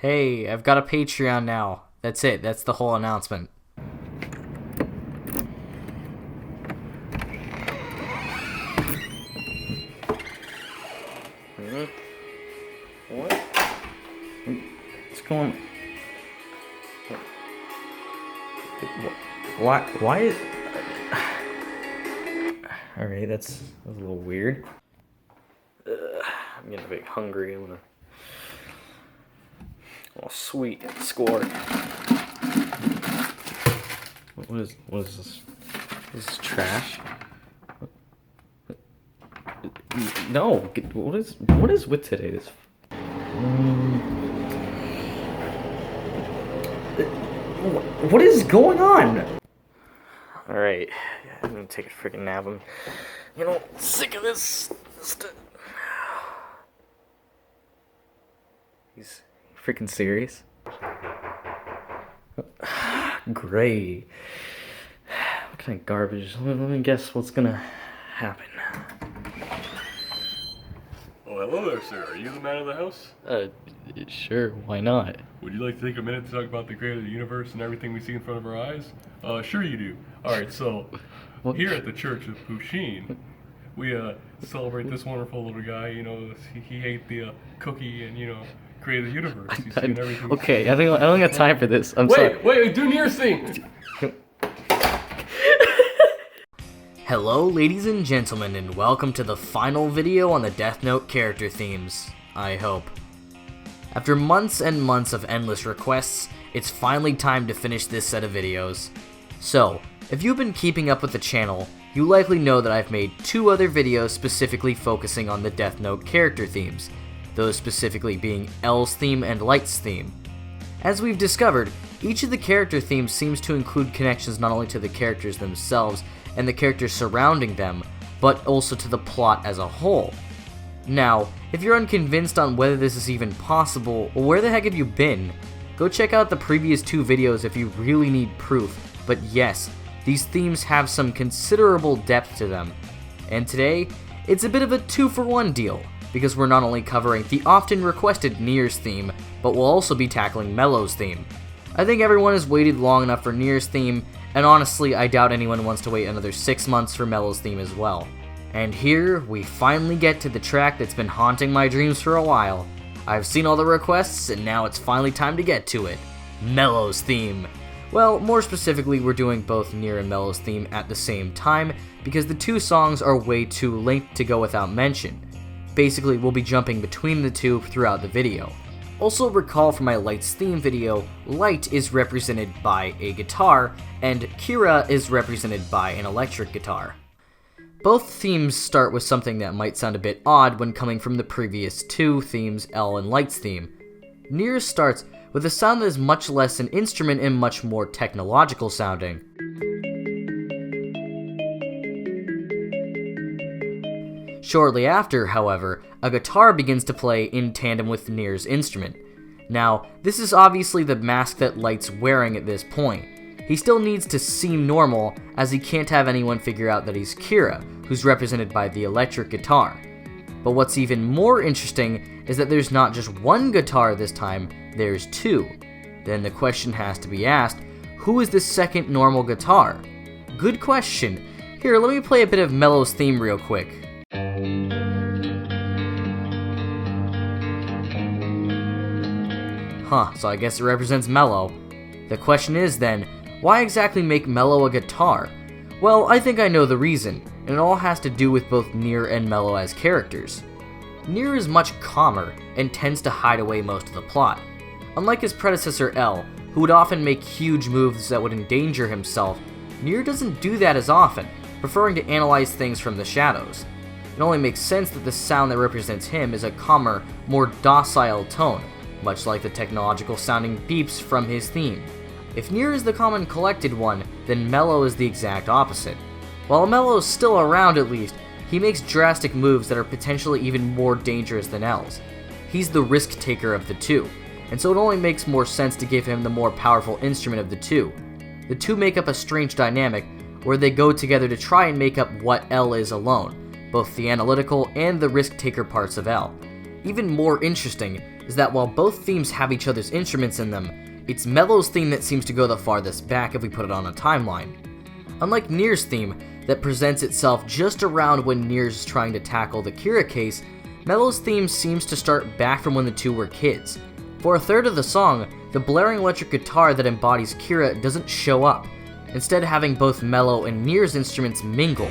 Hey, I've got a Patreon now. That's it. That's the whole announcement. What? What's going on? Why is... Alright, that's a little weird. I'm getting a bit hungry. I'm gonna... Oh, sweet score. What is this? This is trash. No, what is with today? This. What is going on? All right, I'm gonna take a freaking nap. I'm, sick of this stuff. He's freaking serious. Great. What kind of garbage? Let me guess what's gonna happen. Oh, hello there, sir. Are you the man of the house? Sure, why not? Would you like to take a minute to talk about the creator of the universe and everything we see in front of our eyes? Sure you do. Alright, so, here at the Church of Pusheen, we, celebrate this wonderful little guy, he ate the, cookie and, created the universe. He's seen everything. Okay, I don't got time for this. I'm sorry. Wait, do Nier's thing! Hello, ladies and gentlemen, and welcome to the final video on the Death Note character themes, I hope. After months and months of endless requests, it's finally time to finish this set of videos. So, if you've been keeping up with the channel, you likely know that I've made 2 other videos specifically focusing on the Death Note character themes, those specifically being L's theme and Light's theme. As we've discovered, each of the character themes seems to include connections not only to the characters themselves and the characters surrounding them, but also to the plot as a whole. Now, if you're unconvinced on whether this is even possible, or where the heck have you been, go check out the previous 2 videos if you really need proof, but yes, these themes have some considerable depth to them. And today, it's a bit of a 2-for-1 deal, because we're not only covering the often requested Nier's theme, but we'll also be tackling Mello's theme. I think everyone has waited long enough for Nier's theme, and honestly, I doubt anyone wants to wait another 6 months for Mello's theme as well. And here, we finally get to the track that's been haunting my dreams for a while. I've seen all the requests, and now it's finally time to get to it. Mello's theme. Well, more specifically, we're doing both Nier and Mello's theme at the same time, because the 2 songs are way too linked to go without mention. Basically, we'll be jumping between the 2 throughout the video. Also recall from my Light's theme video, Light is represented by a guitar, and Kira is represented by an electric guitar. Both themes start with something that might sound a bit odd when coming from the previous 2 themes, L and Light's theme. Nier's starts with a sound that is much less an instrument and much more technological sounding. Shortly after, however, a guitar begins to play in tandem with Nier's instrument. Now, this is obviously the mask that Light's wearing at this point. He still needs to seem normal, as he can't have anyone figure out that he's Kira, who's represented by the electric guitar. But what's even more interesting is that there's not just one guitar this time, there's 2. Then the question has to be asked, who is the second normal guitar? Good question. Here, let me play a bit of Mello's theme real quick. Huh, so I guess it represents Mello. The question is then, why exactly make Mello a guitar? Well, I think I know the reason, and it all has to do with both Nier and Mello as characters. Nier is much calmer, and tends to hide away most of the plot. Unlike his predecessor L, who would often make huge moves that would endanger himself, Nier doesn't do that as often, preferring to analyze things from the shadows. It only makes sense that the sound that represents him is a calmer, more docile tone, much like the technological sounding beeps from his theme. If Nier is the calm and collected one, then Mello is the exact opposite. While Mello's still around at least, he makes drastic moves that are potentially even more dangerous than L's. He's the risk taker of the 2, and so it only makes more sense to give him the more powerful instrument of the 2. The 2 make up a strange dynamic, where they go together to try and make up what L is alone, both the analytical and the risk taker parts of L. Even more interesting is that while both themes have each other's instruments in them, it's Mello's theme that seems to go the farthest back if we put it on a timeline. Unlike Nier's theme, that presents itself just around when Nier's is trying to tackle the Kira case, Mello's theme seems to start back from when the two were kids. For a third of the song, the blaring electric guitar that embodies Kira doesn't show up, instead having both Mello and Nier's instruments mingle.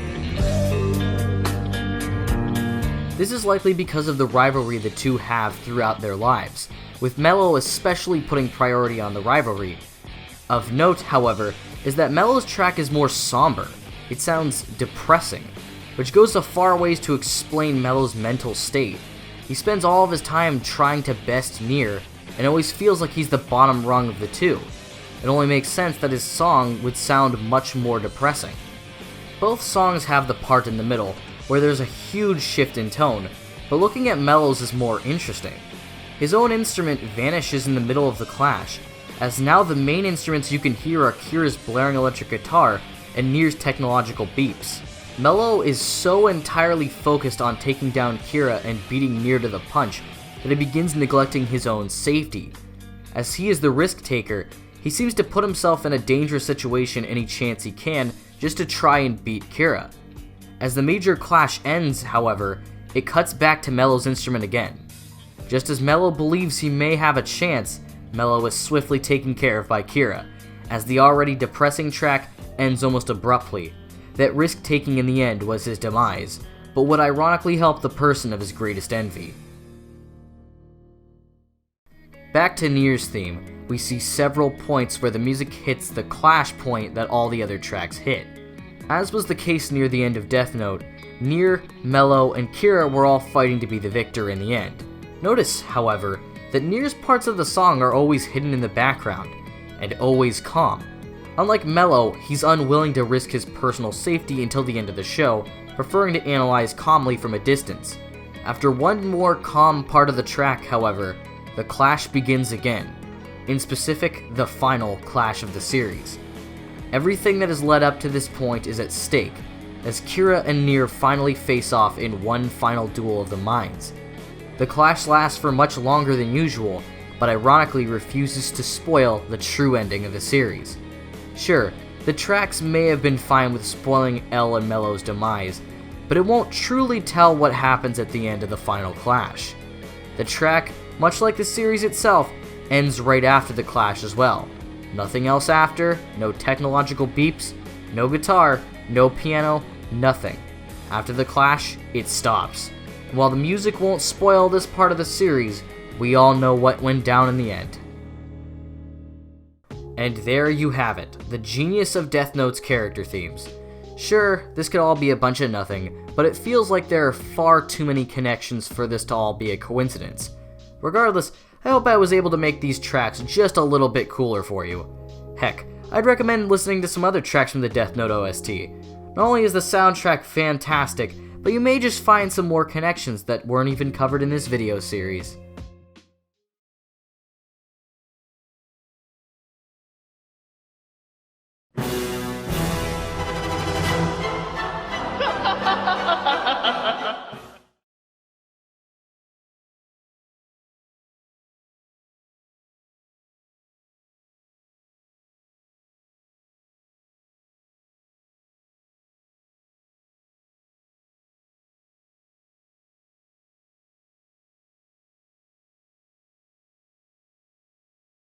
This is likely because of the rivalry the two have throughout their lives, with Mello especially putting priority on the rivalry. Of note, however, is that Mello's track is more somber. It sounds depressing, which goes a far ways to explain Mello's mental state. He spends all of his time trying to best Nier, and always feels like he's the bottom rung of the two. It only makes sense that his song would sound much more depressing. Both songs have the part in the middle, where there's a huge shift in tone, but looking at Mello's is more interesting. His own instrument vanishes in the middle of the clash, as now the main instruments you can hear are Kira's blaring electric guitar and Nier's technological beeps. Mello is so entirely focused on taking down Kira and beating Nier to the punch that he begins neglecting his own safety. As he is the risk taker, he seems to put himself in a dangerous situation any chance he can just to try and beat Kira. As the major clash ends, however, it cuts back to Mello's instrument again. Just as Mello believes he may have a chance, Mello is swiftly taken care of by Kira, as the already depressing track ends almost abruptly. That risk-taking in the end was his demise, but would ironically help the person of his greatest envy. Back to Nier's theme, we see several points where the music hits the clash point that all the other tracks hit. As was the case near the end of Death Note, Nier, Mello, and Kira were all fighting to be the victor in the end. Notice, however, that Nier's parts of the song are always hidden in the background, and always calm. Unlike Mello, he's unwilling to risk his personal safety until the end of the show, preferring to analyze calmly from a distance. After one more calm part of the track, however, the clash begins again. In specific, the final clash of the series. Everything that has led up to this point is at stake, as Kira and Nier finally face off in one final duel of the minds. The clash lasts for much longer than usual, but ironically refuses to spoil the true ending of the series. Sure, the tracks may have been fine with spoiling L and Mello's demise, but it won't truly tell what happens at the end of the final clash. The track, much like the series itself, ends right after the clash as well. Nothing else after, no technological beeps, no guitar, no piano, nothing. After the clash, it stops. And while the music won't spoil this part of the series, we all know what went down in the end. And there you have it, the genius of Death Note's character themes. Sure, this could all be a bunch of nothing, but it feels like there are far too many connections for this to all be a coincidence. Regardless, I hope I was able to make these tracks just a little bit cooler for you. Heck, I'd recommend listening to some other tracks from the Death Note OST. Not only is the soundtrack fantastic, but you may just find some more connections that weren't even covered in this video series.